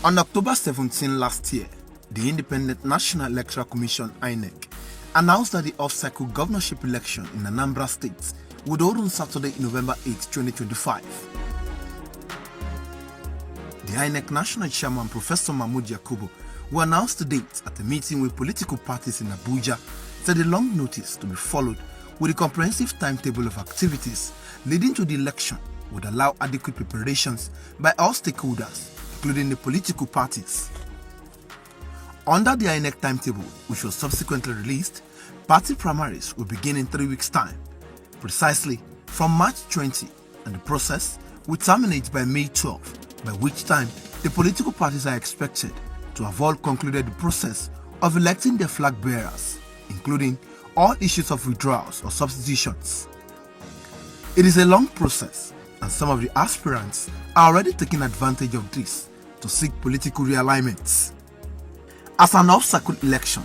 On October 17 last year, the Independent National Electoral Commission (INEC) announced that the off-cycle governorship election in Anambra State would hold on Saturday, November 8, 2025. The INEC National Chairman, Professor Mahmood Yakubu, who announced the date at a meeting with political parties in Abuja, said a long notice to be followed with a comprehensive timetable of activities leading to the election would allow adequate preparations by all stakeholders, including the political parties. Under the INEC timetable, which was subsequently released, party primaries will begin in 3 weeks' time, precisely from March 20, and the process will terminate by May 12, by which time the political parties are expected to have all concluded the process of electing their flag bearers, including all issues of withdrawals or substitutions. It is a long process, and some of the aspirants are already taking advantage of this to seek political realignments. As an off-cycle election,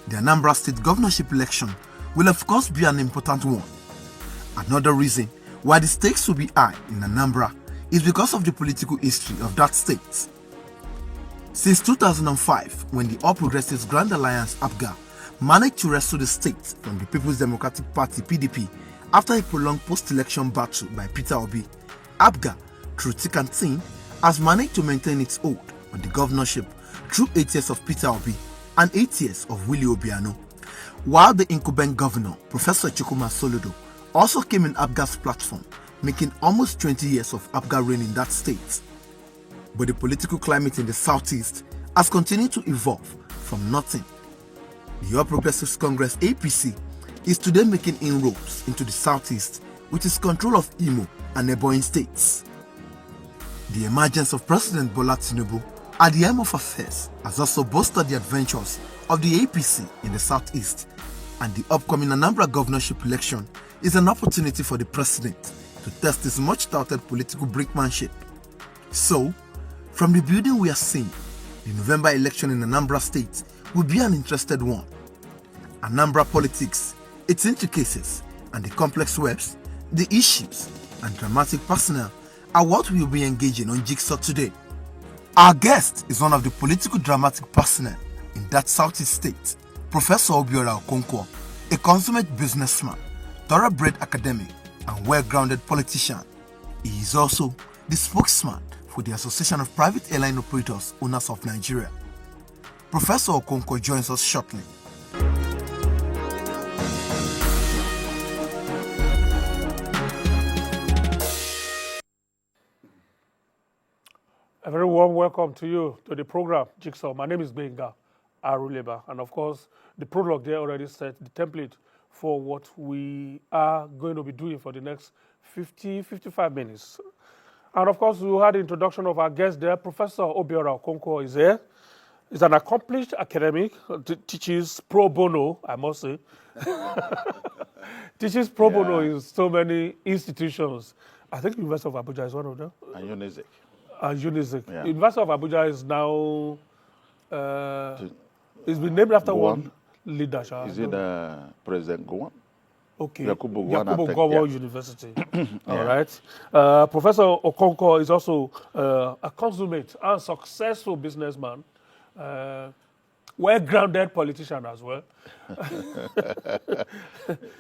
the Anambra State governorship election will of course be an important one. Another reason why the stakes will be high in Anambra is because of the political history of that state. Since 2005, when the All Progressives Grand Alliance (APGA) managed to wrestle the state from the People's Democratic Party (PDP) after a prolonged post-election battle by Peter Obi, APGA, through thick and thin, has managed to maintain its hold on the governorship through 8 years of Peter Obi and 8 years of Willie Obiano, while the incumbent governor, Professor Chukwuma Soludo, also came in APGA's platform, making almost 20 years of APGA reign in that state. But the political climate in the southeast has continued to evolve from nothing. The All Progressives Congress (APC) is today making inroads into the southeast with its control of Imo and neighboring states. The emergence of President Bola Tinubu at the helm of affairs has also bolstered the adventures of the APC in the southeast, and the upcoming Anambra governorship election is an opportunity for the president to test his much-touted political brinkmanship. So, from the building we are seeing, the November election in Anambra State will be an interesting one. Anambra politics, its intricacies, and the complex webs, the issues, and dramatic personnel are what we will be engaging on Jigsaw today. Our guest is one of the political dramatic personnel in that southeast state, Professor Obiora Okonkwo, a consummate businessman, thoroughbred academic, and well-grounded politician. He is also the spokesman for the Association of Private Airline Operators Owners of Nigeria. Professor Okonkwo joins us shortly. A very warm welcome to you to the program, Jigsaw. My name is Gbenga, Aruleba, and of course, the prologue there already set the template for what we are going to be doing for the next 55 minutes. And of course, we had the introduction of our guest there. Professor Obiora Okonkwo is here. He's an accomplished academic, teaches pro bono, I must say. Teaches pro bono in so many institutions. I think University of Abuja is one of them. And UNIZIC. UNIZIC. Yeah. University of Abuja is now, it's been named after one leader. Is it President Gowon? Okay. Yakubu Gowon University. All right. Professor Okonkwo is also a consummate and successful businessman, well-grounded politician as well.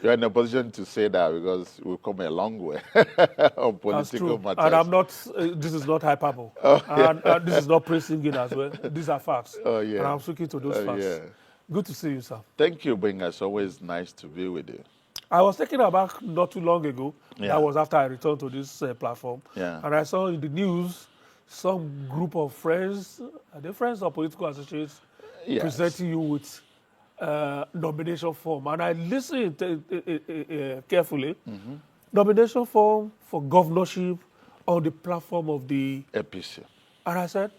You're in a position to say that because we've come a long way on political matters. And I'm not, this is not hyperbole. And this is not praising as well. These are facts. Oh, yeah. And I'm speaking to those facts. Yeah. Good to see you, sir. Thank you, Gbenga. It's always nice to be with you. I was taken aback not too long ago. Yeah. That was after I returned to this platform. Yeah. And I saw in the news some group of friends, are they friends or political associates, Yes. presenting you with nomination form. And I listened carefully. Mm-hmm. Nomination form for governorship on the platform of the APC. And I said,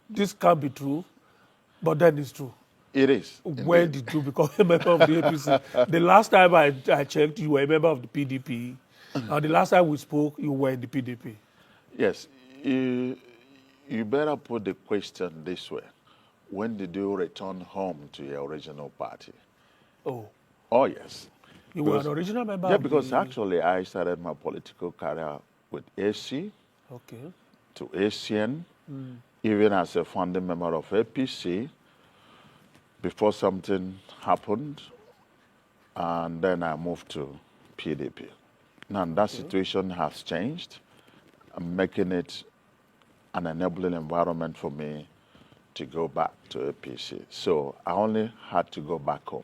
this can't be true, but then it's true. It is. When did you become a member of the APC? The last time I checked, you were a member of the PDP. The last time we spoke, you were in the PDP. Yes. You better put the question this way. When did you return home to your original party? Oh. Oh, yes. You were an original member? Yeah, because actually I started my political career with AC, okay, to ACN, even as a founding member of APC, before something happened, and then I moved to PDP. Now that situation has changed, making it an enabling environment for me to go back to APC. So I only had to go back home.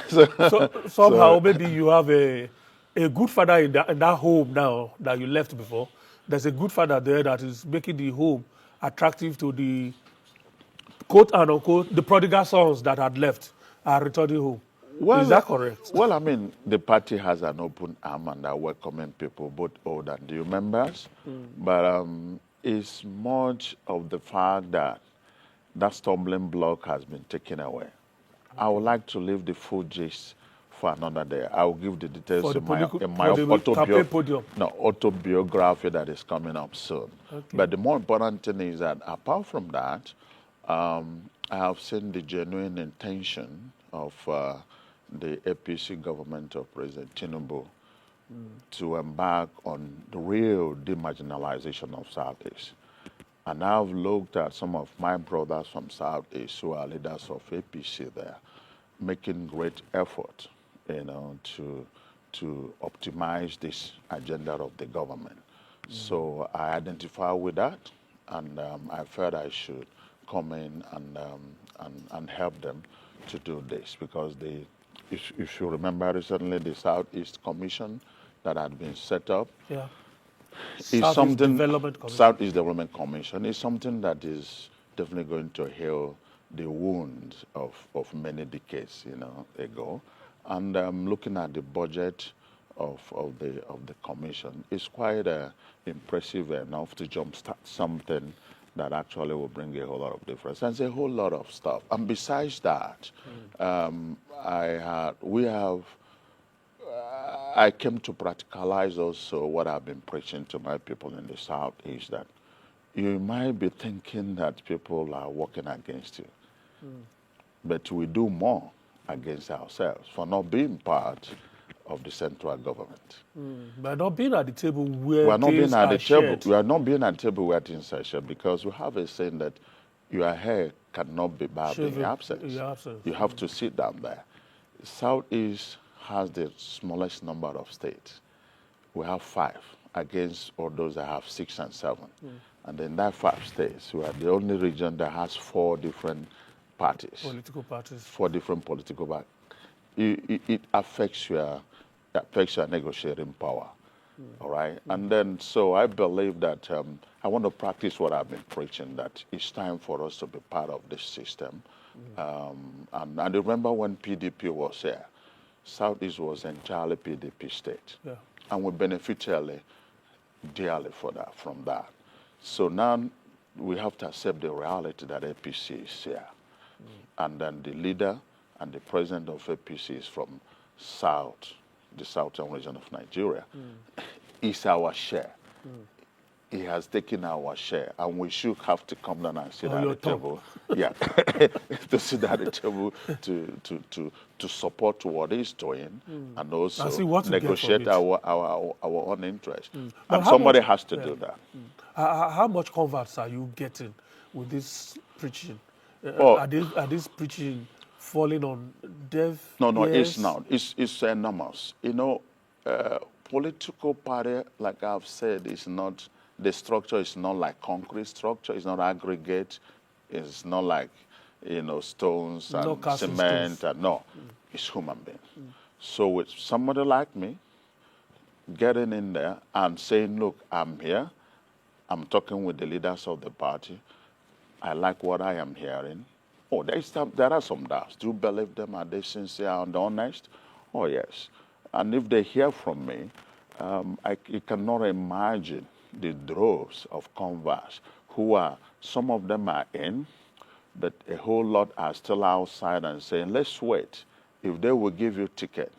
So somehow maybe you have a good father in that home now that you left before. There's a good father there that is making the home attractive to the quote and unquote the prodigal sons that had left are returning home. Is that correct? Well, I mean, the party has an open arm and are welcoming people, both old and new members. But it's much of the fact that that stumbling block has been taken away. I would like to leave the full gist for another day. I will give the details in my autobiography that is coming up soon. Okay. But the more important thing is that apart from that, I have seen the genuine intention of the APC government of President Tinubu to embark on the real demarginalization of Southeast. And I've looked at some of my brothers from Southeast who are leaders of APC there, making great effort, to optimize this agenda of the government. So I identify with that, and I felt I should come in and help them to do this, because if you remember recently, the Southeast Commission that had been set up, Southeast Development Commission is something that is definitely going to heal the wounds of many decades, ago. And looking at the budget of the commission, it's quite impressive enough to jumpstart something that actually will bring a whole lot of difference. And it's a whole lot of stuff. And besides that, I came to practicalize also what I've been preaching to my people in the South, is that you might be thinking that people are working against you, but we do more against ourselves for not being part of the central government. By not being at the table where we are not being at the table. Shared. We are not being at the table where things are shared, because we have a saying that your hair cannot be barbed in your absence. You have to sit down there. Southeast has the smallest number of states. We have 5 against all those that have 6 and 7. And in that 5 states, we are the only region that has 4 different parties. Political parties. 4 different political parties. It affects your negotiating power. All right? And then, so I believe that I want to practice what I've been preaching, that it's time for us to be part of this system. And I remember when PDP was here, Southeast was entirely PDP state. And we benefited dearly from that. So now we have to accept the reality that APC is here. And then the leader and the president of APC is from the southern region of Nigeria. It's our share. He has taken our share, and we should have to come down and sit at the table. To sit at the table to support what he's doing, and also negotiate our own interest. And somebody has to do that. How much converts are you getting with this preaching? Are these preaching falling on deaf ears? No, it's not. It's enormous. Political party, like I've said, is not. The structure is not like concrete structure. It's not aggregate. It's not like, stones and cement. It's human being. So with somebody like me, getting in there and saying, look, I'm here. I'm talking with the leaders of the party. I like what I am hearing. Oh, there are some doubts. Do you believe them? Are they sincere and honest? Oh, yes. And if they hear from me, you cannot imagine the droves of converts some of them are in, but a whole lot are still outside and saying, let's wait. If they will give you ticket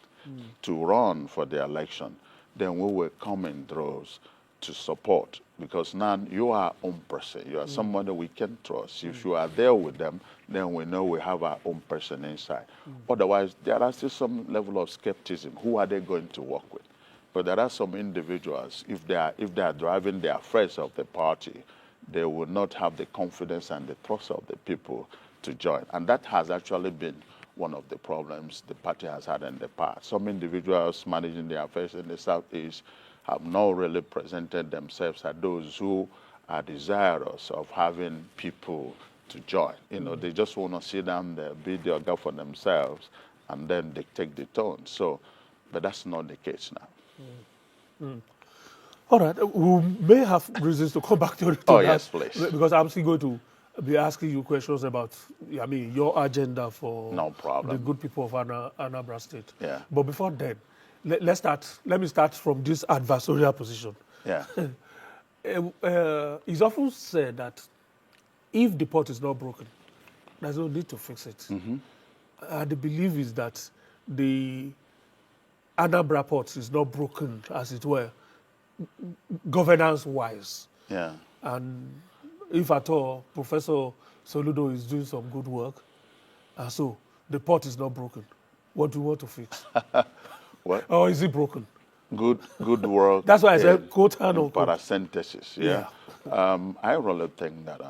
to run for the election, then we will come in droves to support, because now you are own person. You are somebody we can trust. If you are there with them, then we know we have our own person inside. Otherwise, there are still some level of skepticism. Who are they going to work with? But there are some individuals, if they are driving the affairs of the party, they will not have the confidence and the trust of the people to join. And that has actually been one of the problems the party has had in the past. Some individuals managing the affairs in the Southeast have not really presented themselves as those who are desirous of having people to join. You know, they just want to sit down there, be the organ for themselves, and then they take the tone. So, but that's not the case now. All right, we may have reasons to come back to that. Oh, yes, please. Because I'm still going to be asking you questions about, I mean, your agenda for No problem. the good people of Anambra State. Yeah. But before then, let me start from this adversarial position. Yeah. It's often said that if the pot is not broken, there's no need to fix it. The belief is that the Anambra pot is not broken, as it were, governance-wise. Yeah. And if at all, Professor Soludo is doing some good work, and so the pot is not broken. What do you want to fix? What? Or is it broken? Good work. That's why I said quote and unquote. Paracentesis, yeah. I really think that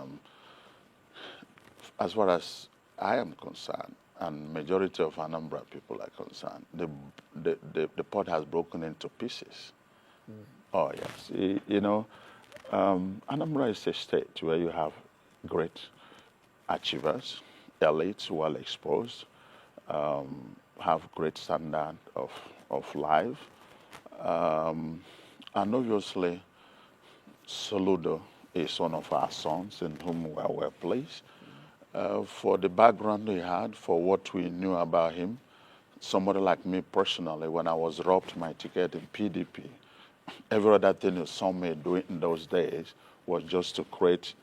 as far as I am concerned, and majority of Anambra people are concerned, the pot has broken into pieces. Oh, yes. You know, Anambra is a state where you have great achievers, elites, well exposed, have great standard of life. And obviously, Soludo is one of our sons in whom we are well pleased. For the background he had, for what we knew about him, somebody like me personally, when I was robbed my ticket in PDP, every other thing you saw me doing in those days was just to create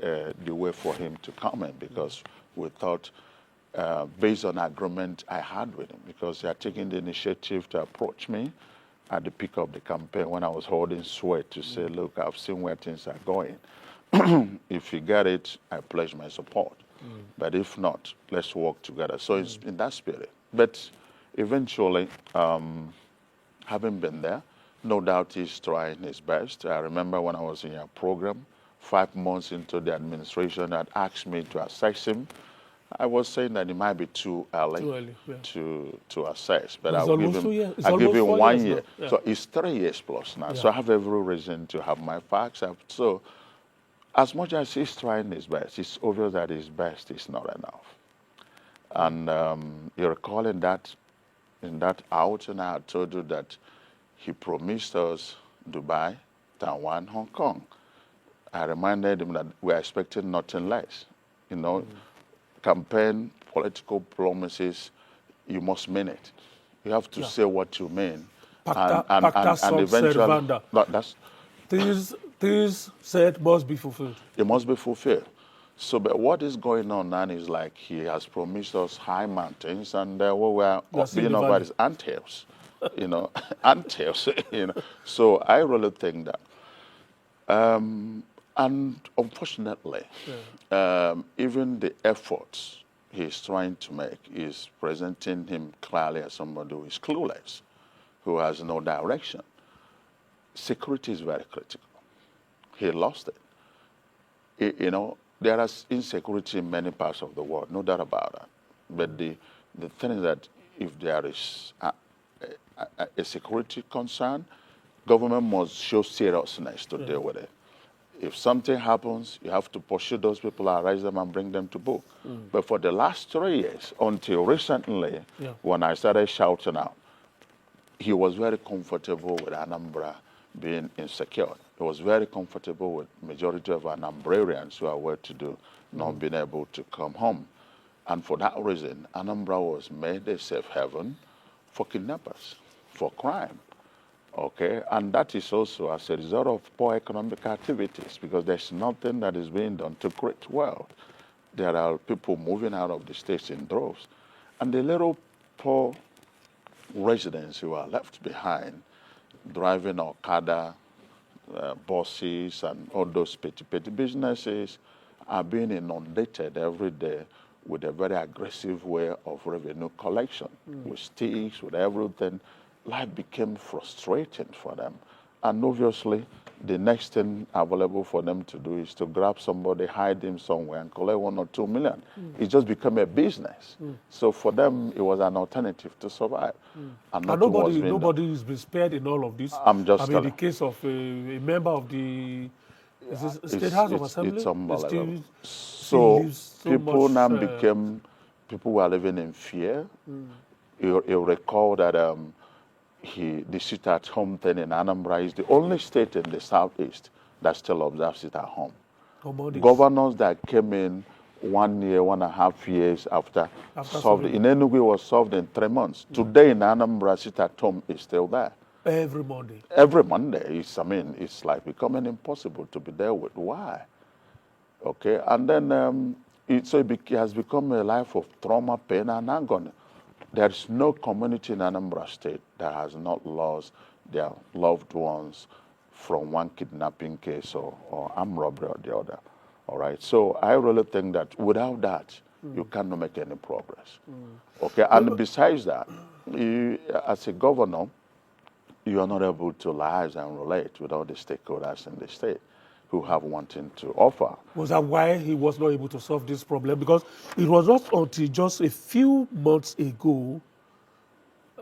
the way for him to come in, because we thought, based on agreement I had with him, because he had taken the initiative to approach me at the peak of the campaign when I was holding sway to say, look, I've seen where things are going. If you get it, I pledge my support. But if not, let's work together. So it's in that spirit. But eventually, having been there, no doubt he's trying his best. I remember when I was in your program, 5 months into the administration, that asked me to assess him. I was saying that it might be too early, yeah, to assess, but I'll give him 1 year. Yeah. So it's 3 years plus now. Yeah. So I have every reason to have my facts. So as much as he's trying his best, it's obvious that his best is not enough. And you recall in that outing, I had told you that he promised us Dubai, Taiwan, Hong Kong. I reminded him that we're expecting nothing less. You know, campaign, political promises, you must mean it. You have to say what you mean. And eventually, that's... Things said must be fulfilled. It must be fulfilled. So, but what is going on now is like he has promised us high mountains, and what we're being about is anthills. You know, anthills. You know, so I really think that, and unfortunately, even the efforts he's trying to make is presenting him clearly as somebody who is clueless, who has no direction. Security is very critical. He lost it. You know, there is insecurity in many parts of the world, no doubt about that. But the thing is that if there is a security concern, government must show seriousness to deal with it. If something happens, you have to pursue those people, arrest them, and bring them to book. But for the last 3 years, until recently, when I started shouting out, he was very comfortable with Anambra being insecure. He was very comfortable with majority of Anambrarians who are well-to-do not being able to come home. And for that reason, Anambra was made a safe haven for kidnappers, for crime. Okay, and that is also as a result of poor economic activities, because there's nothing that is being done to create wealth. There are people moving out of the states in droves. And the little poor residents who are left behind, driving Okada, buses, and all those petty businesses, are being inundated every day with a very aggressive way of revenue collection, with sticks, with everything. Life became frustrating for them. And obviously, the next thing available for them to do is to grab somebody, hide him somewhere, and collect 1 or 2 million. It just became a business. So for them, it was an alternative to survive. And nobody has been spared in all of this. The case of a member of the State House of Assembly. It's unbelievable. So people now became, people were living in fear. You recall that the sit-at-home thing in Anambra is the only state in the southeast that still observes sit-at-home. Governors that came in 1 year, 1.5 years after solved in Enugu was solved in 3 months. Today in Anambra, sit-at-home is still there. Every Monday. Every Monday. It's like becoming impossible to be there with. Why? Okay, and then it has become a life of trauma, pain, and agony. There's no community in Anambra State that has not lost their loved ones from one kidnapping case or armed robbery or the other. All right. So I really think that without that, you cannot make any progress. Okay. And besides that, as a governor, you are not able to liaise and relate with all the stakeholders in the state who have wanting to offer. Was that why he was not able to solve this problem? Because it was not until just a few months ago,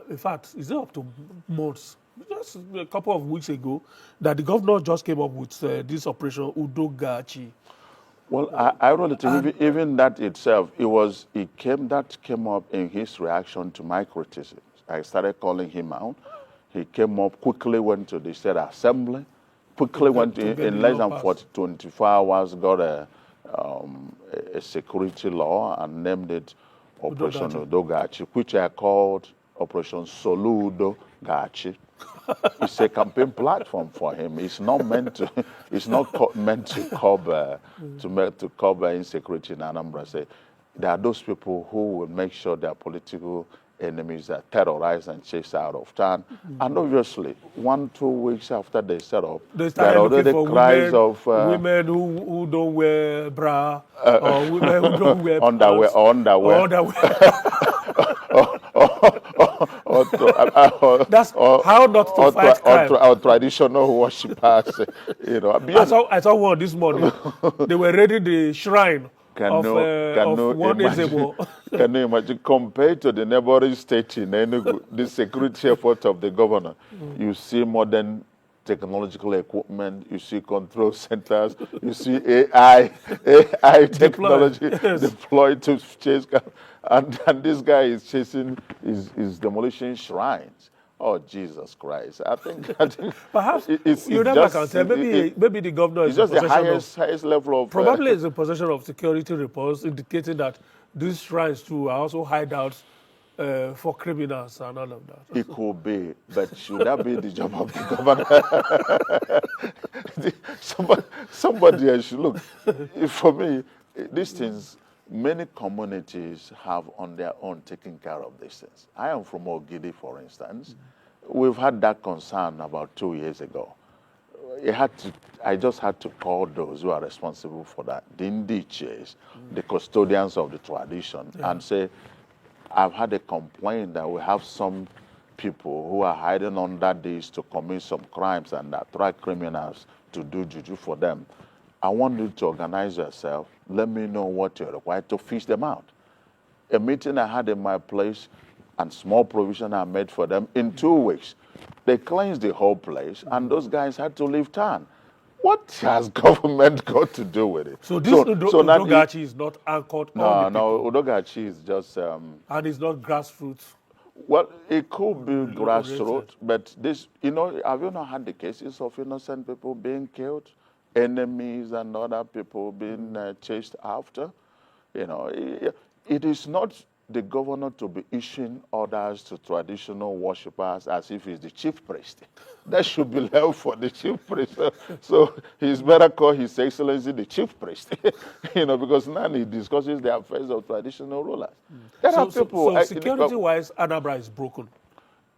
in fact, it's not up to months, just a couple of weeks ago, that the governor just came up with this operation Udogachi. Well, I really think even that itself, that came up in his reaction to my criticisms. I started calling him out. He came up, quickly went to the state assembly, quickly went in less than 24 hours, got a security law and named it Operation Udogachi, which I called Operation Soludo Gachi. It's a campaign platform for him. It's not meant to. It's not meant to cover insecurity in Anambra. Say, there are those people who will make sure their political enemies are terrorized and chased out of town. And obviously, 1-2 weeks after they set up, there are already cries of women who don't wear bra or women who don't wear underwear. That's how not to fight crime. Or traditional worshippers, I saw one this morning. They were raiding the shrine of one Ezebo. Can you imagine, compared to the neighboring state in Enugu, the security effort of the governor, you see modern technological equipment, you see control centers, you see AI technology deployed to chase, and this guy is demolishing shrines. Oh, Jesus Christ. I think perhaps you never can say. Maybe the governor is just the highest level of... Probably is in possession of security reports indicating that these shrines too are also hideouts for criminals and all of that. It could be, but should that be the job of the governor? Somebody else should look. For me, these things, many communities have on their own taken care of these things. I am from Ogidi, for instance. We've had that concern about 2 years ago. I just had to call those who are responsible for that, the indiches, the custodians of the tradition, and say, I've had a complaint that we have some people who are hiding under this to commit some crimes and attract criminals to do juju for them. I want you to organize yourself. Let me know what you're required to fish them out. A meeting I had in my place and small provision I made for them, in 2 weeks, they cleansed the whole place and those guys had to leave town. What has government got to do with it? So this Udogachi is not anchored on the people. No, Udogachi is just... and it's not grassroots? Well, it could be grassroots, but this, have you not had the cases of innocent people being killed? Enemies and other people being chased after? It is not the governor to be issuing orders to traditional worshippers as if he's the chief priest. That should be left for the chief priest. So he's better call His Excellency the chief priest, because now he discusses the affairs of traditional rulers. There are people. So security-wise, Anambra is broken.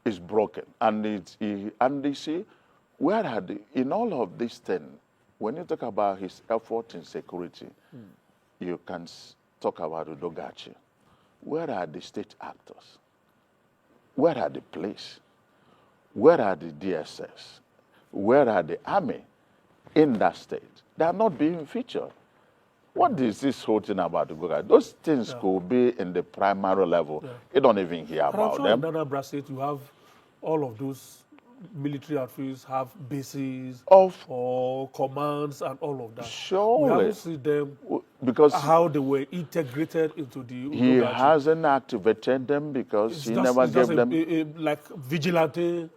It's broken, and you see, where are in all of this thing? When you talk about his effort in security, you can talk about Udogachi. Where are the state actors? Where are the police? Where are the DSS? Where are the army? in that state. They are not being featured. What is this whole thing about the Gbenga? Those things could be in the primary level. You don't even hear about them. In Anambra State, you have all of those military outfits have bases or commands and all of that. Surely. We haven't seen them because how they were integrated into the he hasn't activated them because he never gave them like vigilante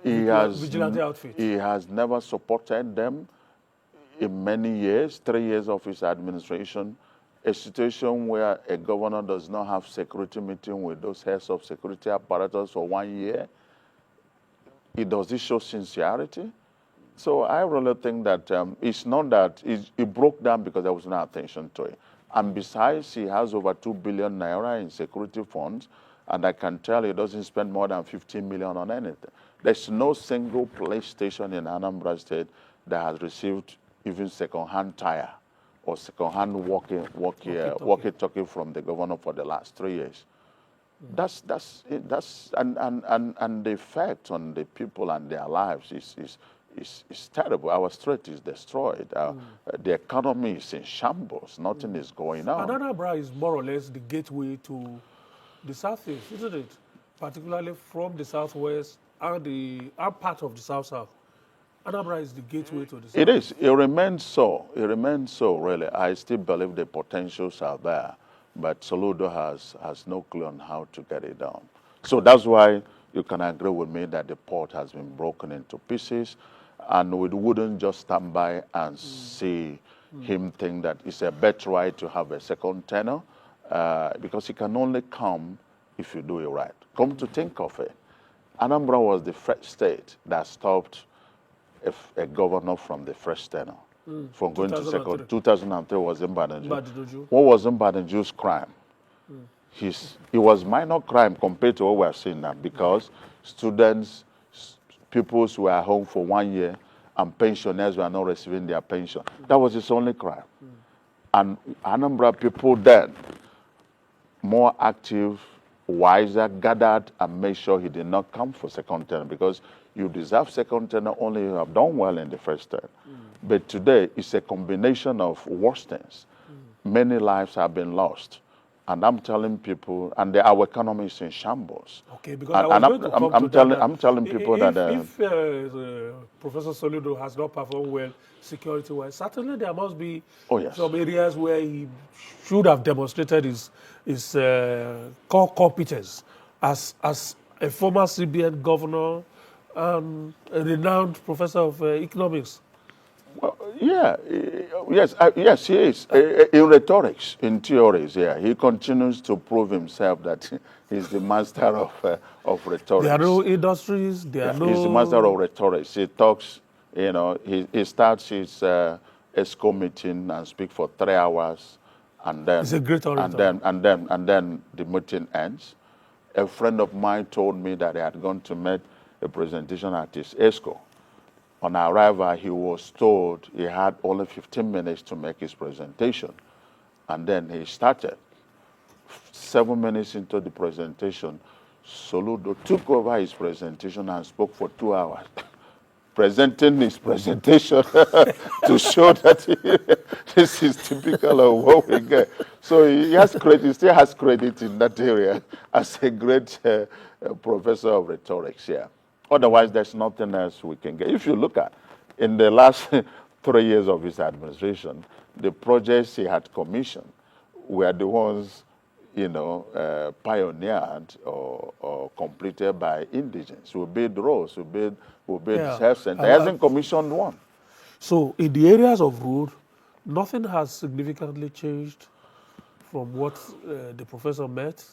outfit. He has never supported them in many years, 3 years of his administration. A situation where a governor does not have security meeting with those heads of security apparatus for 1 year. Does it show sincerity? So I really think that it's not that it broke down because there was no attention to it. And besides, he has over 2 billion naira in security funds, and I can tell he doesn't spend more than 15 million on anything. There's no single police station in Anambra State that has received even second-hand tire or second-hand walkie-talkie from the governor for the last 3 years. That's the effect on the people and their lives is terrible. Our street is destroyed. The economy is in shambles. Nothing is going on. Anambra is more or less the gateway to the southeast, isn't it? Particularly from the southwest and part of the south-south. Anambra is the gateway to the south. It is. It remains so. It remains so, really. I still believe the potentials are there. But Soludo has no clue on how to get it done. So that's why you can agree with me that the port has been broken into pieces, and we wouldn't just stand by and see him think that it's a better right to have a second tenure, because it can only come if you do it right. Come to think of it, Anambra was the first state that stopped a governor from the first tenure. From going to second. 2003 was Mbadanju. What was Mbadanju's crime? It was minor crime compared to what we're seeing now, because students, pupils were at home for 1 year, and pensioners were not receiving their pension. That was his only crime. And Anambra people then, more active, wiser, gathered and made sure he did not come for second term, because you deserve second term only if you have done well in the first term. But today, it's a combination of worse things. Many lives have been lost. And I'm telling people, and our economy is in shambles. Okay, because I'm telling people that... If Professor Soludo has not performed well security-wise, certainly there must be some areas where he should have demonstrated his core competence as a former CBN governor and a renowned professor of economics. Well, yes, he is. In rhetorics, in theories, he continues to prove himself that he's the master of rhetorics. There are no industries, he's the master of rhetorics. He talks, he starts his ESCO meeting and speaks for 3 hours, and then he's a great orator. and then the meeting ends. A friend of mine told me that he had gone to make a presentation at his ESCO. On arrival, he was told he had only 15 minutes to make his presentation. And then he started. 7 minutes into the presentation, Soludo took over his presentation and spoke for 2 hours, presenting his presentation to show that this is typical of what we get. So he still has credit in that area as a great professor of rhetorics here. Otherwise, there's nothing else we can get. If you look at, in the last 3 years of his administration, the projects he had commissioned were the ones, pioneered or completed by indigents. We build roads, we build health centers. He hasn't commissioned one. So in the areas of road, nothing has significantly changed from what the professor met?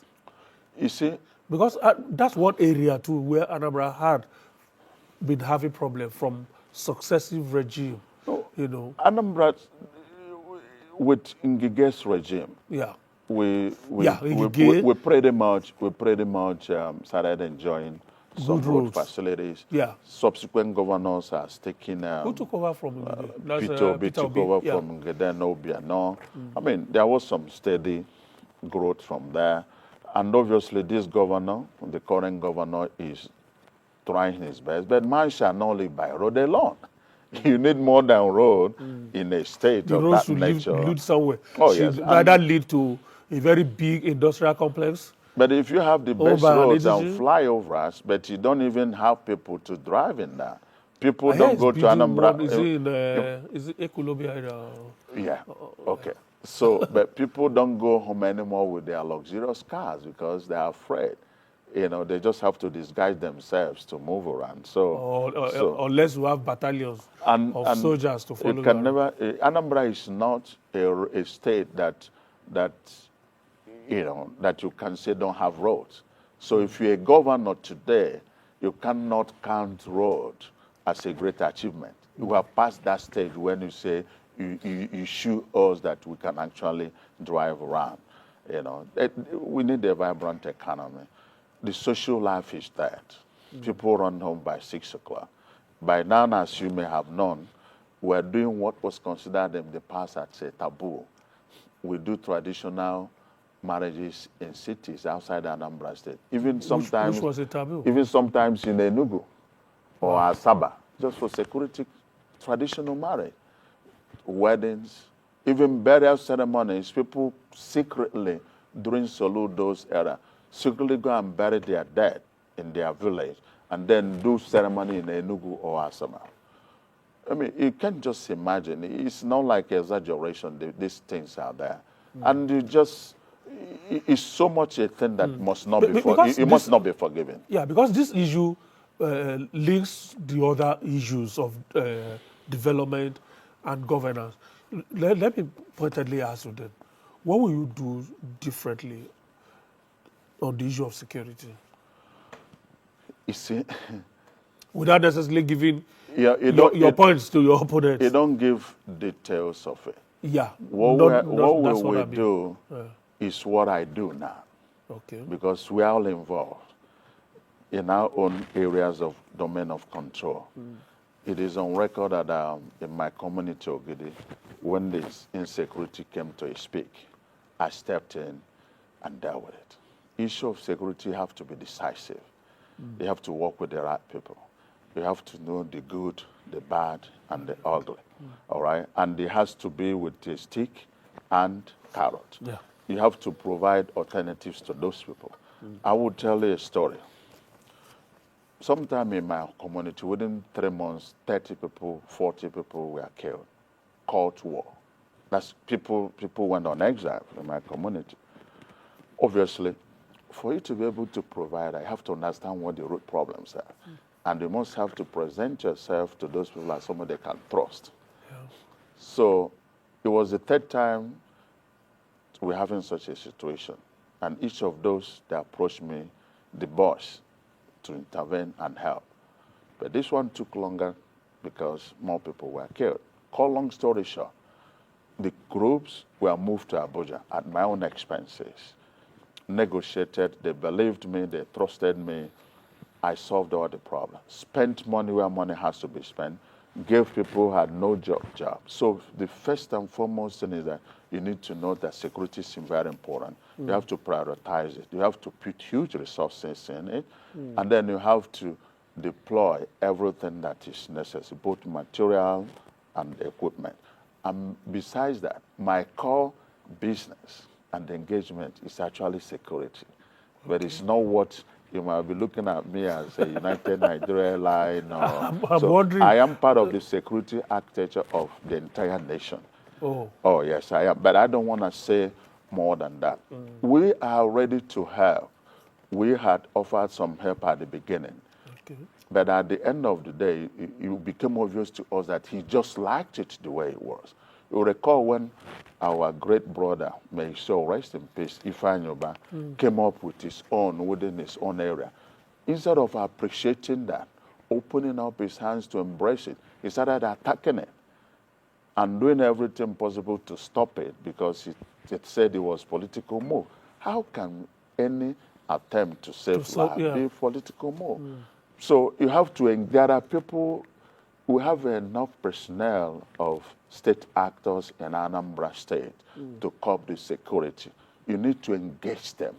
You see, because that's one area too where Anambra had been having problems from successive regime. Anambra, with Ngige's regime, we pretty much started enjoying some road facilities. Subsequent governors has taken. Who took over from Ngige? Peter took over from Ngige, Obiora. I mean, there was some steady growth from there. And obviously, this governor, the current governor, is trying his best. But man shall not live by road alone. You need more than road in a state The of roads that should nature. lead somewhere. Oh, should yes. either lead to a very big industrial complex. But if you have the best by an roads and agency. flyovers, but you don't even have people to drive in there, people I hear don't it's go to building Anambra. one. Is it in is it Ekulobia area? Yeah. Okay. So, but people don't go home anymore with their luxurious cars because they're afraid. You know, they just have to disguise themselves to move around. So, Unless you have battalions of soldiers to follow it can you never. Anambra is not a state that you know that you can say don't have roads. So, if you're a governor today, you cannot count road as a great achievement. You have passed that stage when you say you show us that we can actually drive around. You know, we need a vibrant economy. The social life is dead. People run home by 6 o'clock. By now, as you may have known, we're doing what was considered in the past as a taboo. We do traditional marriages in cities outside Anambra State. Even sometimes, which was a taboo? Even sometimes in Enugu or Asaba, just for security, traditional marriage, weddings, even burial ceremonies. People secretly during Soludo's era secretly go and bury their dead in their village and then do ceremony in Enugu or Asaba. I mean, you can't just imagine. It's not like exaggeration. These things are there. And you just, it's so much a thing that must not be must not be forgiven. Yeah, because this issue links the other issues of development and governance. Let me pointedly ask you then, what will you do differently on the issue of security? You see, without necessarily giving your points to your opponents. You don't give details of it. Yeah. What we do is what I do now. Okay. Because we are all involved in our own areas of domain of control. It is on record that in my community, Ogidi, when this insecurity came to a peak, I stepped in and dealt with it. Issue of security have to be decisive. You have to work with the right people. You have to know the good, the bad, and the ugly. All right? And it has to be with a stick and carrot. Yeah. You have to provide alternatives to those people. I will tell you a story. Sometime in my community, within 3 months, 30 people, 40 people were killed. Cold war. That's people went on exile in my community. Obviously, for you to be able to provide, I have to understand what the root problems are. And you must have to present yourself to those people as someone they can trust. Yeah. So it was the third time we're having such a situation. And each of those that approached me, the boss, to intervene and help. But this one took longer because more people were killed. Cut long story short, the groups were moved to Abuja at my own expenses. Negotiated, they believed me, they trusted me. I solved all the problems. Spent money where money has to be spent. Gave people who had no job. So the first and foremost thing is that you need to know that security is very important. You have to prioritize it. You have to put huge resources in it. And then you have to deploy everything that is necessary, both material and equipment. And besides that, my core business and engagement is actually security. But it's not what you might be looking at me as a United Nigeria Airline. I'm wondering. I am part of the security architecture of the entire nation. Oh, yes, I am. But I don't want to say more than that. We are ready to help. We had offered some help at the beginning. Okay. But at the end of the day, it became obvious to us that he just liked it the way it was. You recall when our great brother, may he so rest in peace, Ifeanyoba, came up with his own, within his own area. Instead of appreciating that, opening up his hands to embrace it, he started attacking it and doing everything possible to stop it because it said it was political move. How can any attempt to save life be a political move? So you have to gather people. We have enough personnel of state actors in Anambra State to cope the security. You need to engage them.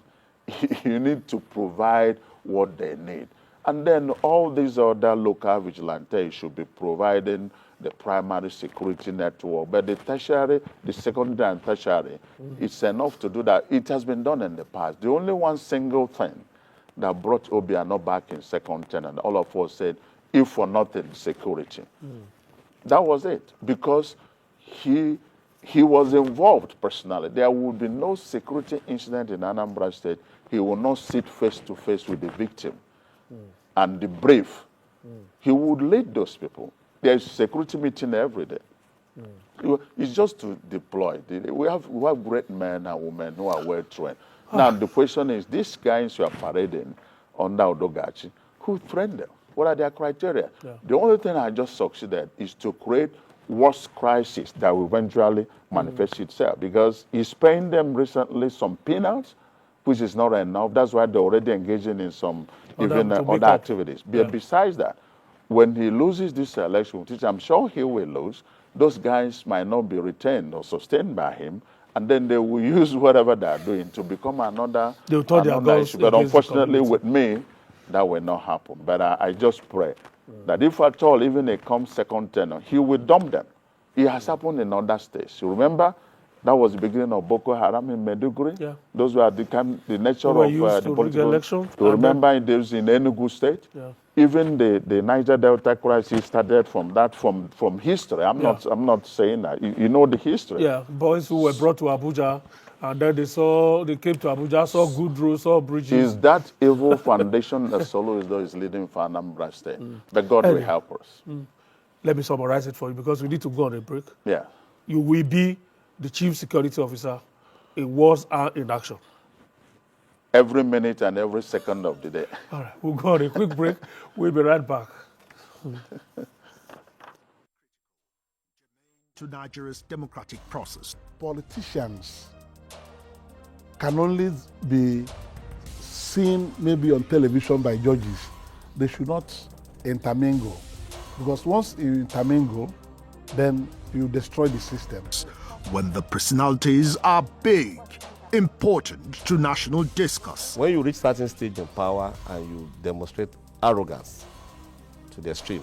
You need to provide what they need. And then all these other local vigilantes should be providing the primary security network. But the tertiary, the secondary and tertiary, it's enough to do that. It has been done in the past. The only one single thing that brought Obiora back in second term, and all of us said, if for nothing, security. That was it, because he was involved personally. There would be no security incident in Anambra State. He will not sit face to face with the victim and the brave. He would lead those people. There's security meeting every day. It's just to deploy. We have great men and women who are well trained. Now the question is, these guys you are parading under Odogachi, who trained them? What are their criteria? Yeah. The only thing I just succeeded is to create worst crisis that will eventually manifest itself, because he's paying them recently some peanuts, which is not enough. That's why they're already engaging in some other activities. Yeah. Besides that, when he loses this election, which I'm sure he will lose, those guys might not be retained or sustained by him, and then they will use whatever they're doing to become another issue. But unfortunately, with me, that will not happen. But I just pray that if at all, even it comes second tenor, he will dump them. It has happened in other states. You remember, that was the beginning of Boko Haram in Maiduguri. Yeah. Those were the nature of the political election. You remember those in Enugu State. Yeah. Even the Niger Delta crisis started from that, from history. I'm not saying that. You know the history. Yeah, boys who were brought to Abuja. And then they came to Abuja, saw good roads, saw bridges. Is that evil foundation that Solo is leading for Anambra State? But God will help us. Let me summarize it for you, because we need to go on a break. Yeah. You will be the chief security officer in words and in action. Every minute and every second of the day. All right, we'll go on a quick break. We'll be right back. To Nigeria's democratic process. Politicians can only be seen maybe on television by judges. They should not intermingle, because once you intermingle, then you destroy the systems. When the personalities are big, important to national discourse. When you reach certain stage in power and you demonstrate arrogance to the extreme,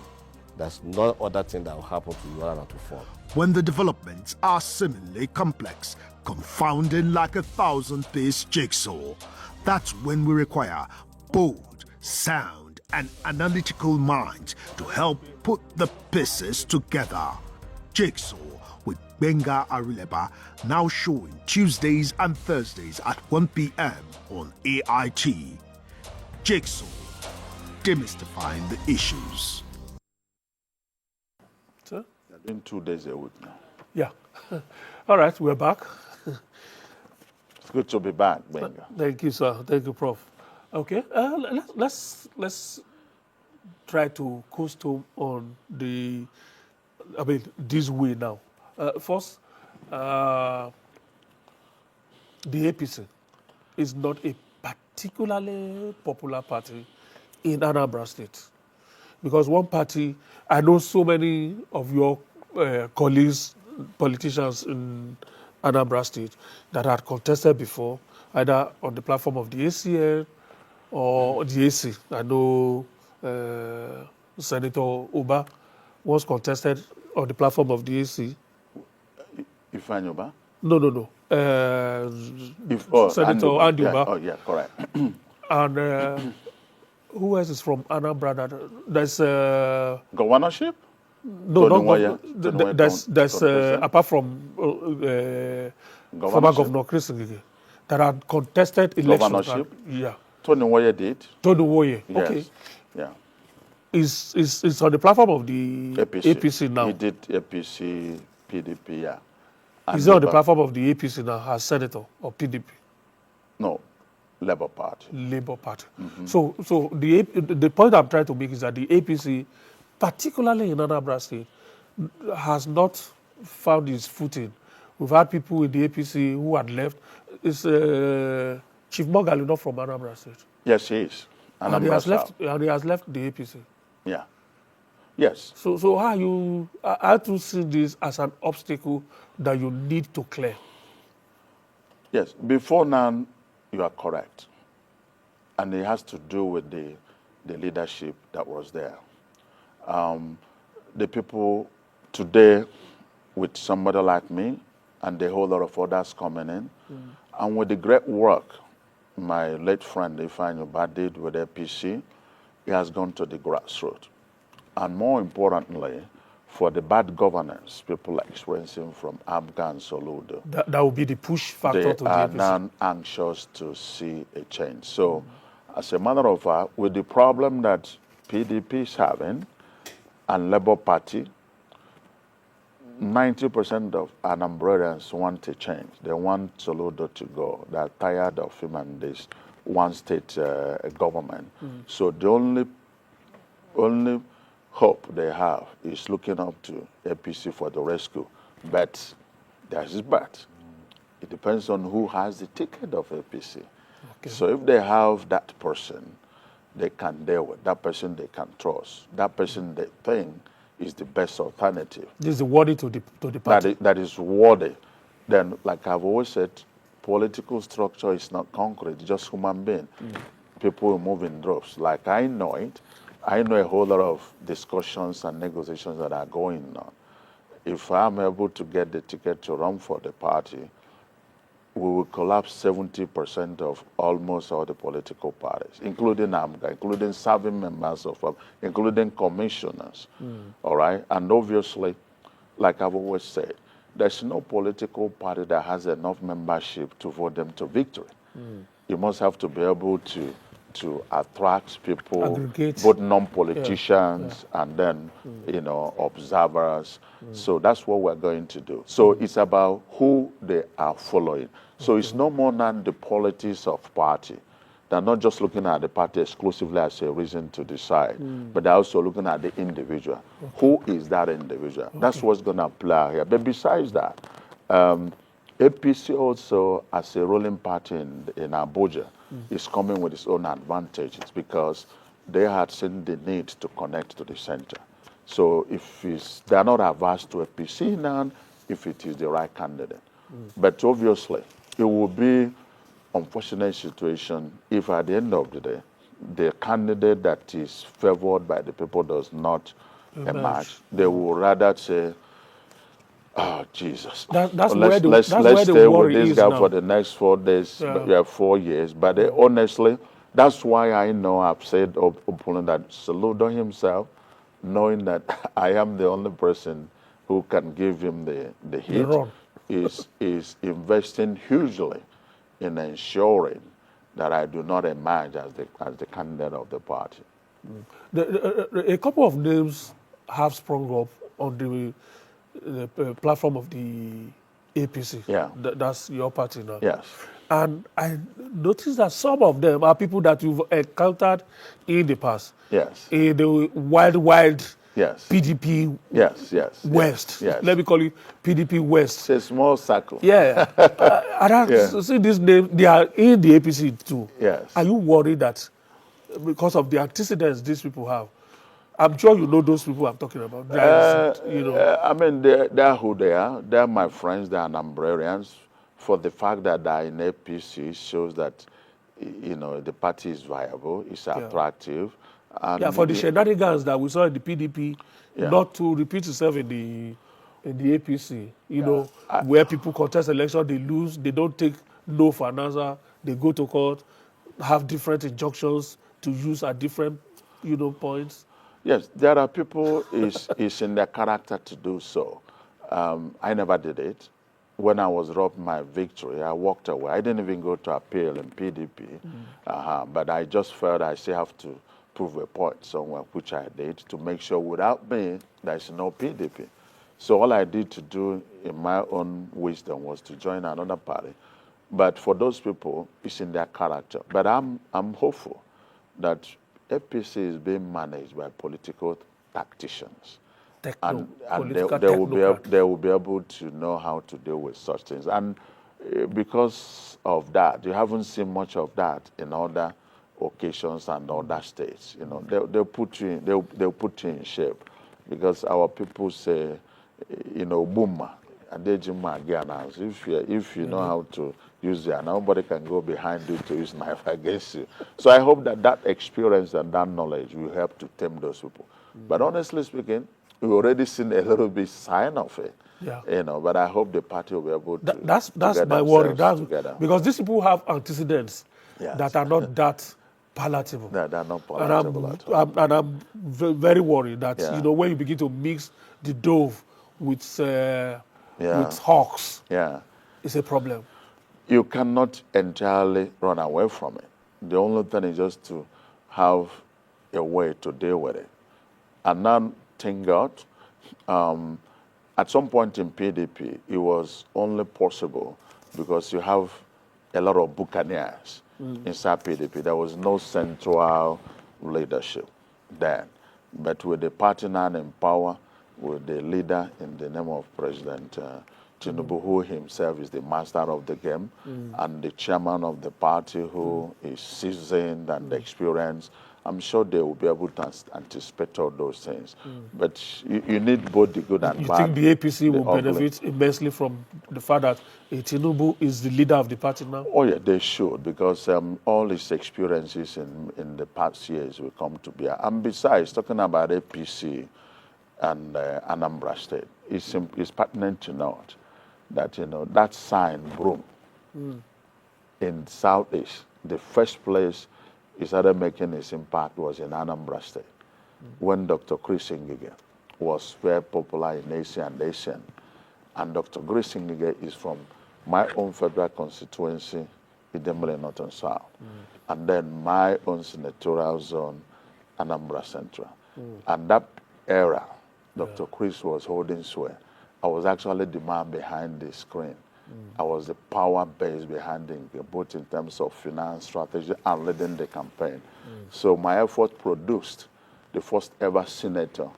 there's no other thing that will happen to you other than to fall. When the developments are seemingly complex, confounding like a 1,000-piece jigsaw, that's when we require bold, sound, and analytical minds to help put the pieces together. Jigsaw with Gbenga Aruleba, now showing Tuesdays and Thursdays at 1 p.m. on AIT. Jigsaw, demystifying the issues. Sir? In 2 days a week now. Yeah. All right, we're back. It's good to be back, Gbenga. Thank you, sir. Thank you, Prof. Okay, let's try to coast home on this way now. First, the APC is not a particularly popular party in Anambra State, because one party, I know so many of your colleagues, politicians in Anambra State that had contested before, either on the platform of the ACN or the AC. I know Senator Oba was contested on the platform of the AC. Ifeanyi Oba? No. Senator Andy Oba. Oh, yeah, correct. And who else is from Anambra? There's governorship? No, not there's apart from former Governor Chris Ngige that had contested elections. Governorship? Yeah. Tony Nwoye did. Tony Nwoye, yes. Okay. Yeah. Is on the platform of the APC now. He did APC, PDP, yeah. And is he on the platform of the APC now as senator or PDP? No, Labour Party. Labour Party. Mm-hmm. So the point I'm trying to make is that the APC, particularly in Anambra State, has not found its footing. We've had people in the APC who had left. Is Chief Mogali not from Anambra State? Yes, he is. And he has left the APC. Yeah. Yes. So how to see this as an obstacle that you need to clear? Yes. Before now, you are correct. And it has to do with the leadership that was there. The people today, with somebody like me and a whole lot of others coming in, and with the great work my late friend Ifeanyi Ubah did with APC, he has gone to the grassroots. And more importantly, for the bad governance people are experiencing from Abga and Soludo, that will be the push factor they to the are APC. now anxious to see a change. So, as a matter of fact, with the problem that PDP is having and Labour Party, 90% of Anambrarians want a change. They want Soludo to go. They're tired of him and this one-state government. So the only hope they have is looking up to APC for the rescue. But there's this but. It depends on who has the ticket of APC. Okay. So if they have that person they can deal with, that person they can trust, that person they think is the best alternative. This is worthy to the party. That is worthy. Then, like I've always said, political structure is not concrete, just human being. People will move in droves. Like I know it. I know a whole lot of discussions and negotiations that are going on. If I'm able to get the ticket to run for the party, we will collapse 70% of almost all the political parties, including AMGA, including serving members of, including commissioners, all right? And obviously, like I've always said, there's no political party that has enough membership to vote them to victory. You must have to be able to attract people, aggregate, both non-politicians and then, you know, observers. So that's what we're going to do. So it's about who they are following. So it's no more than the politics of party. They're not just looking at the party exclusively as a reason to decide, but they're also looking at the individual. Who is that individual? That's what's going to apply here. But besides that, APC also, as a ruling party in Abuja, is coming with its own advantages because they had seen the need to connect to the center. So if they're not averse to APC now, if it is the right candidate. But obviously, it will be unfortunate situation if at the end of the day, the candidate that is favored by the people does not emerge. They will rather say, oh, Jesus. Let's stay with this guy for the next 4 days, 4 years. But honestly, that's why I know I've said openly that Soludo himself, knowing that I am the only person who can give him the hit, is investing hugely in ensuring that I do not emerge as the candidate of the party. A couple of names have sprung up on the platform of the APC. Yeah. That's your party now. Yes. And I noticed that some of them are people that you've encountered in the past. Yes. In the wild yes. PDP West. Yes. Let me call it PDP West. It's a small circle. Yeah. See this name, they are in the APC too. Yes. Are you worried that because of the antecedents these people have? I'm sure you know those people I'm talking about. I mean, they're who they are. They're my friends. They're Anambrarians. For the fact that they're in APC shows that, you know, the party is viable, it's attractive. And for the shenanigans that we saw in the PDP, not to repeat itself in the APC, where people contest election, they lose, they don't take no for an answer, they go to court, have different injunctions to use at different, points. Yes, there are people is in their character to do so. I never did it. When I was robbed my victory, I walked away. I didn't even go to appeal in PDP, but I just felt I still have to prove a point somewhere, which I did, to make sure without me, there's no PDP. So all I did to do in my own wisdom was to join another party. But for those people, it's in their character. But I'm hopeful that APC is being managed by political tacticians. And they will be able to know how to deal with such things. And because of that, you haven't seen much of that in other occasions and other states. They'll put you in shape, because our people say, boom, and they if you know how to use it, nobody can go behind you to use knife against you. So I hope that experience and that knowledge will help to tame those people. But honestly speaking, we've already seen a little bit sign of it. Yeah. You know, but I hope the party will be able to That's get my worry. themselves together. Because these people have antecedents Yes. that are not that palatable. They're not palatable at all. And I'm very worried that, Yeah. you know, when you begin to mix the dove with hawks, Yeah. it's a problem. You cannot entirely run away from it. The only thing is just to have a way to deal with it. And then, thank God, at some point in PDP, it was only possible because you have a lot of buccaneers inside PDP. There was no central leadership then. But with the party now in power, with the leader in the name of President Tinubu, who himself is the master of the game, and the chairman of the party who is seasoned and experienced, I'm sure they will be able to anticipate all those things. But you need both the good and You bad. think the APC will ugly. benefit immensely from the fact that Tinubu is the leader of the party now? Oh yeah, they should, because all his experiences in the past years will come to bear. And besides, talking about APC and Anambra State, it's pertinent to note that, you know, that sign broom in Southeast, the first place he started making his impact was in Anambra State, when Dr. Chris Ngige was very popular in Asia and Asian. And Dr. Chris Ngige is from my own federal constituency, Idemili North and South, and then my own senatorial zone, Anambra Central. And that era, Dr. Chris was holding sway. I was actually the man behind the screen. I was the power base behind it, both in terms of finance, strategy, and leading the campaign. So my effort produced the first ever senator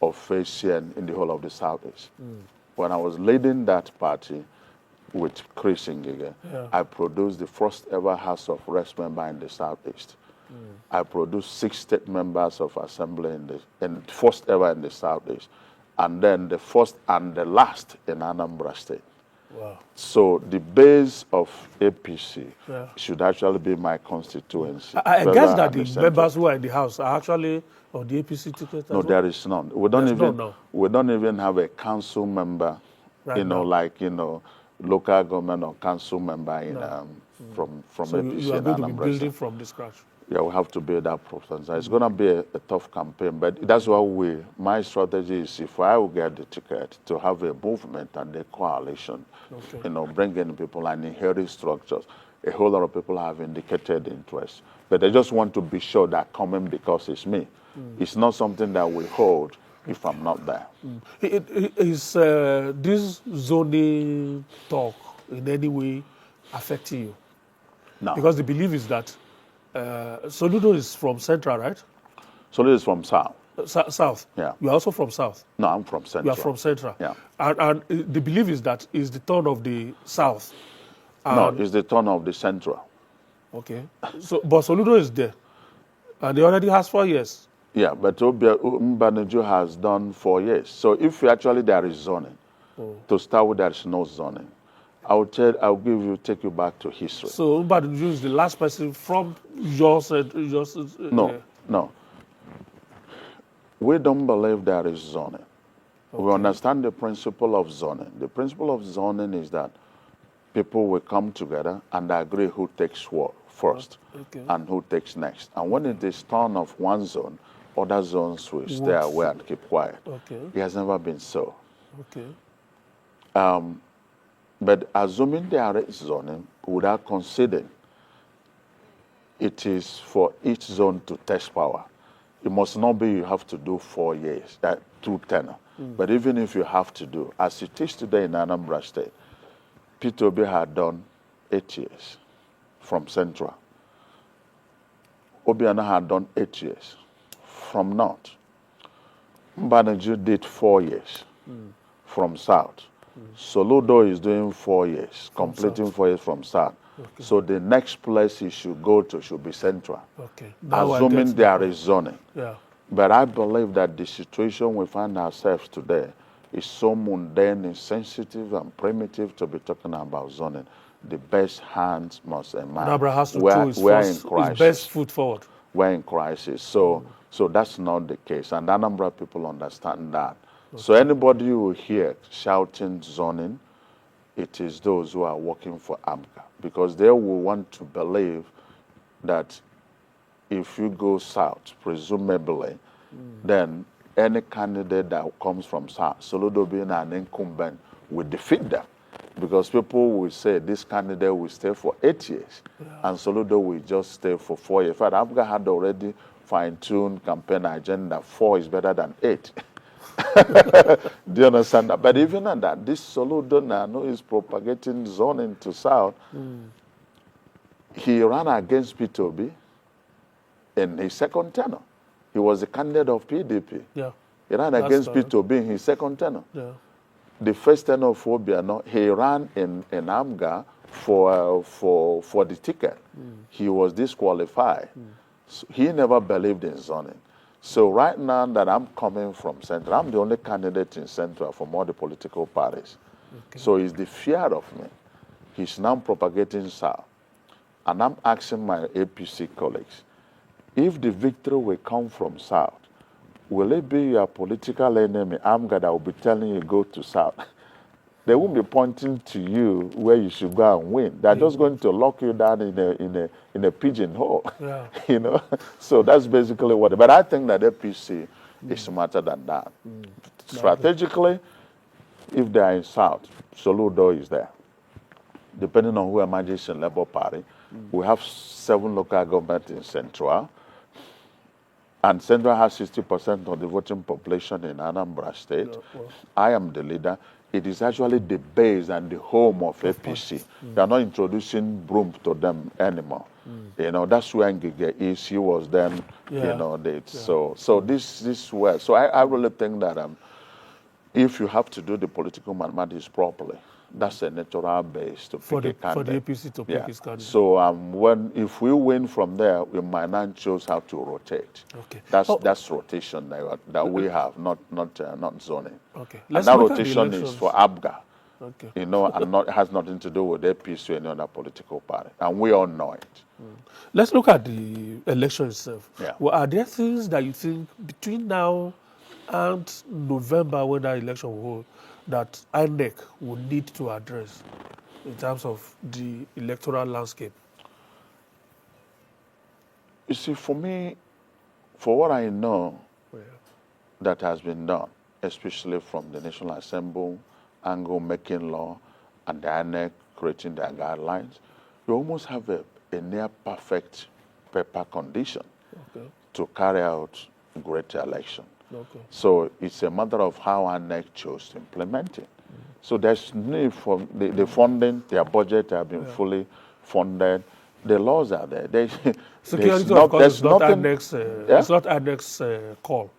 of ACN in the whole of the Southeast. When I was leading that party with Chris Ngige, I produced the first ever House of Reps member in the Southeast. I produced 6 state members of assembly in the first ever in the Southeast, and then the first and the last in Anambra State. Wow. So the base of APC should actually be my constituency. I guess that the members who are in the House are actually on the APC ticket as No, well? there is none. We don't even have a council member, Right now. like, local government or council member in from So APC you are in going to be Anambra building State. from the scratch. Yeah, we have to build that proposal. It's going to be a tough campaign, but that's why my strategy is, if I will get the ticket, to have a movement and a coalition, bring in people and inherit structures. A whole lot of people have indicated interest, but they just want to be sure that coming because it's me. It's not something that we hold if I'm not there. Is this zoning talk in any way affecting you? No. Because the belief is that Soludo is from Central, right? Soludo is from South. South. Yeah. You are also from South. No, I'm from Central. You are from Central. Yeah. And the belief is that is the turn of the South. No, it's the turn of the Central. Okay. So, but Soludo is there, and he already has 4 years. Yeah, but Mbaniju has done 4 years. So if actually there is zoning, to start with, there is no zoning. Take you back to history. So Mbaniju is the last person from your No. We don't believe there is zoning. Okay. We understand the principle of zoning. The principle of zoning is that people will come together and agree who takes what first and who takes next. And when it is turn of one zone, other zones will stay away and keep quiet. Okay. It has never been so. Okay. But assuming there is zoning, without considering it is for each zone to test power. It must not be you have to do 4 years, that 2 tenure. But even if you have to do, as it is today in Anambra State, Peter Obi had done 8 years from Central. Obiora had done 8 years from North. Mbaniju did 4 years from South. Soludo is doing 4 years, completing 4 years from South. Okay. So the next place he should go to should be Central, assuming there is zoning. Yeah. But I believe that the situation we find ourselves today is so mundane, insensitive, and primitive to be talking about zoning. The best hands must emerge. Anambra has to do his best foot forward. We're in crisis. So So that's not the case. And Anambra people understand that. Okay. So anybody you hear shouting zoning, it is those who are working for AMGA, because they will want to believe that if you go south, presumably, then any candidate that comes from south, Soludo being an incumbent, will defeat them. Because people will say this candidate will stay for 8 years, and Soludo will just stay for 4 years. In fact, AMGA had already fine-tuned campaign agenda. 4 is better than 8. Do you understand that? But even at that, this Soludo now who is propagating zoning to south, he ran against Peter Obi in his second tenure. He was the candidate of PDP. Yeah. He ran against Peter Obi in his second tenure. Yeah. The first tenure of Obiora, he ran in AMGA for the ticket. He was disqualified. So he never believed in zoning. So right now that I'm coming from Central, I'm the only candidate in Central from all the political parties. Okay. So it's the fear of me. He's now propagating South. And I'm asking my APC colleagues, if the victory will come from South, will it be your political enemy, AMGA, that will be telling you go to South? They won't be pointing to you where you should go and win. They're just going to lock you down in a pigeonhole. Yeah. You know? So that's basically what. But I think that APC is smarter than that. Strategically, if they are in South, Soludo is there. Depending on who emerges in Labour Party, we have 7 local governments in Central. And Central has 60% of the voting population in Anambra State. I am the leader. It is actually the base and the home of APC. They are not introducing broom to them anymore. You know, that's where Ngige is. He was then, you know, so this way. So I really think that if you have to do the political mathematics properly, that's a natural base to pick a candidate. For the APC to pick his candidate. So if we win from there, we might not choose how to rotate. Okay. That's rotation that we have, not zoning. Okay. And that rotation is for ABGA. Okay. You know, and has nothing to do with APC or any other political party. And we all know it. Let's look at the election itself. Yeah. Well, are there things that you think between now and November, when that election will hold, that INEC will need to address in terms of the electoral landscape? You see, for me, for what I know that has been done, especially from the National Assembly angle making law and the INEC creating their guidelines, you almost have a near perfect paper condition to carry out great election. Okay. So it's a matter of how INEC chose to implement it. So there's need for the funding, their budget have been fully funded. The laws are there. Security, of course, it's not INEC's call.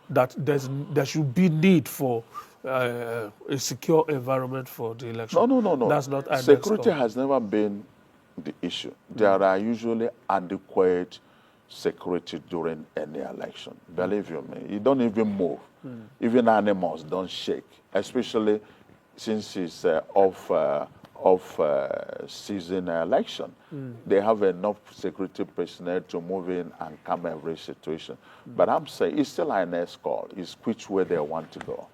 That there should be need for a secure environment for the election. No. That's not INEC's Security call. has never been the issue. There are usually adequate security during any election. Believe you me, you don't even move. Even animals don't shake, especially since it's off-season election. They have enough security personnel to move in and calm every situation. But I'm saying it's still INEC's call. It's which way they want to go.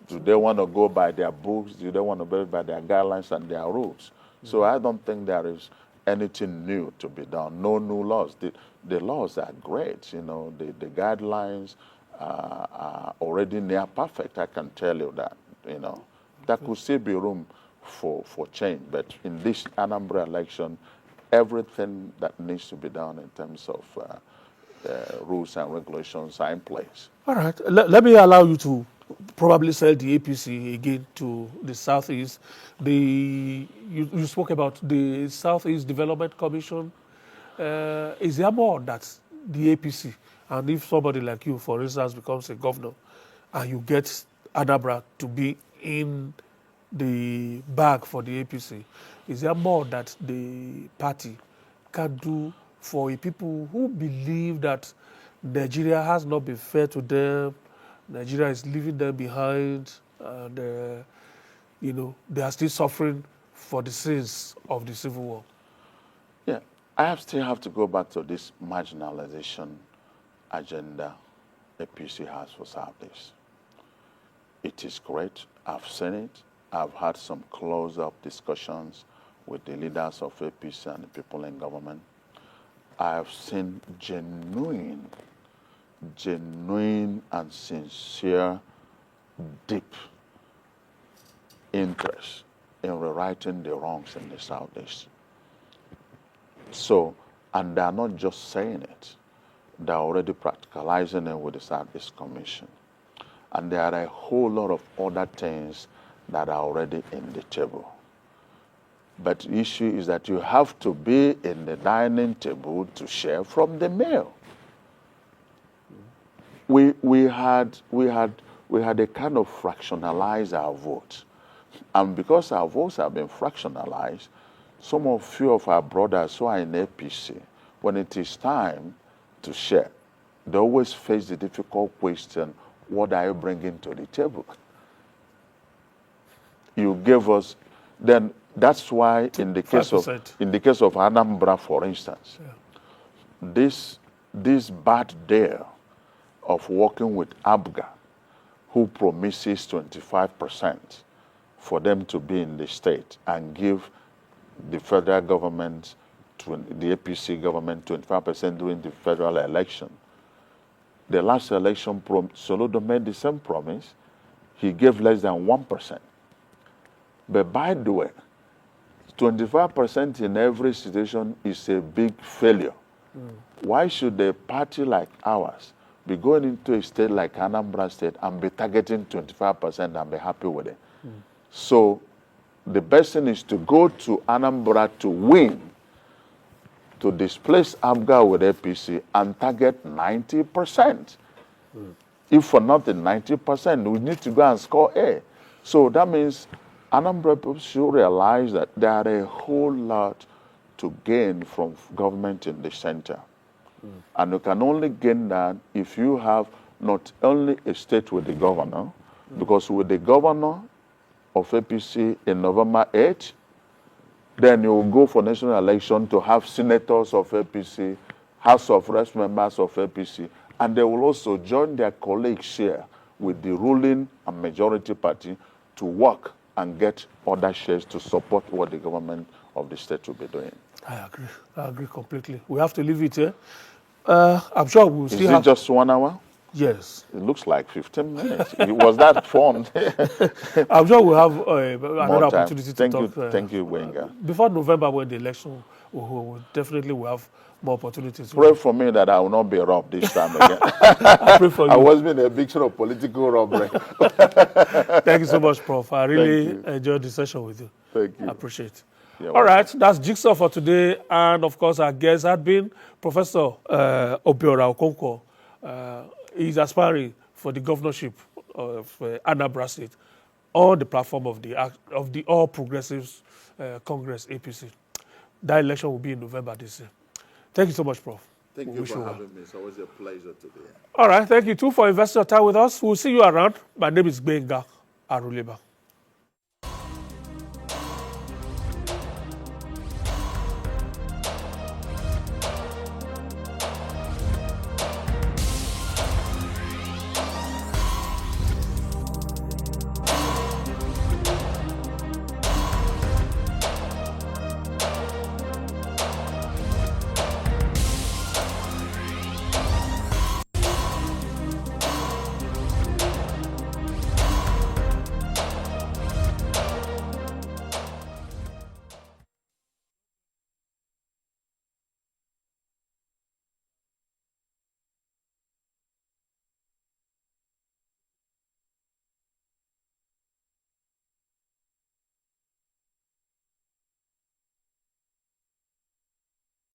Do they want to go by their books? Do they want to go by their guidelines and their rules? So I don't think there is anything new to be done. No new laws. The laws are great. You know, the guidelines are already near perfect. I can tell you that. You know, there could still be room for change. But in this Anambra election, everything that needs to be done in terms of rules and regulations are in place. All right. Let me allow you to probably sell the APC again to the Southeast. You spoke about the Southeast Development Commission. Is there more that the APC, and if somebody like you, for instance, becomes a governor, and you get Anambra to be in the bag for the APC, is there more that the party can do for people who believe that Nigeria has not been fair to them, Nigeria is leaving them behind, and you know, they are still suffering for the sins of the Civil War? Yeah, I still have to go back to this marginalization agenda APC has for Southeast. It is great. I've seen it. I've had some close-up discussions with the leaders of APC and the people in government. I have seen genuine and sincere, deep interest in rewriting the wrongs in the Southeast. So, and they're not just saying it, they're already practicalizing it with the Southeast Commission. And there are a whole lot of other things that are already in the table. But the issue is that you have to be in the dining table to share from the meal. We had a kind of fractionalize our vote. And because our votes have been fractionalized, few of our brothers who are in APC, when it is time to share, they always face the difficult question, what are you bringing to the table? You gave us, then that's why in the case 5%. of Anambra, for instance, this bad day of working with ABGA, who promises 25% for them to be in the state and give the federal government, the APC government, 25% during the federal election. The last election, Soludo made the same promise. He gave less than 1%. But by the way, 25% in every situation is a big failure. Why should a party like ours be going into a state like Anambra State and be targeting 25% and be happy with it? So the best thing is to go to Anambra to win, to displace ABGA with APC and target 90%. If for nothing, 90%, we need to go and score A. So that means Anambra people should realize that there are a whole lot to gain from government in the center. And you can only gain that if you have not only a state with the governor, because with the governor of APC in November 8, then you will go for national election to have senators of APC, House of Reps members of APC, and they will also join their colleagues here with the ruling and majority party to work and get other shares to support what the government of the state will be doing. I agree completely. We have to leave it here. I'm sure we'll still have... Is it just 1 hour? Yes. It looks like 15 minutes. Was that fun? I'm sure we'll have another opportunity to talk. Thank you, Gbenga. Before November, when the election, we definitely will have more opportunities. Pray for me that I will not be robbed this time again. I pray for you. I was being a victim of political robbery. Thank you so much, Prof. I really enjoyed the session with you. Thank you. I appreciate it. You're All right, that's Jigsaw for today. And of course, our guest had been Professor Obiora Okonkwo. He's aspiring for the governorship of Anambra State on the platform of the All Progressives Congress, APC. That election will be in November this year. Thank you so much, Prof. Thank you for having me. It's always a pleasure to be here. All right, thank you too for investing your time with us. We'll see you around. My name is Gbenga Aruleba.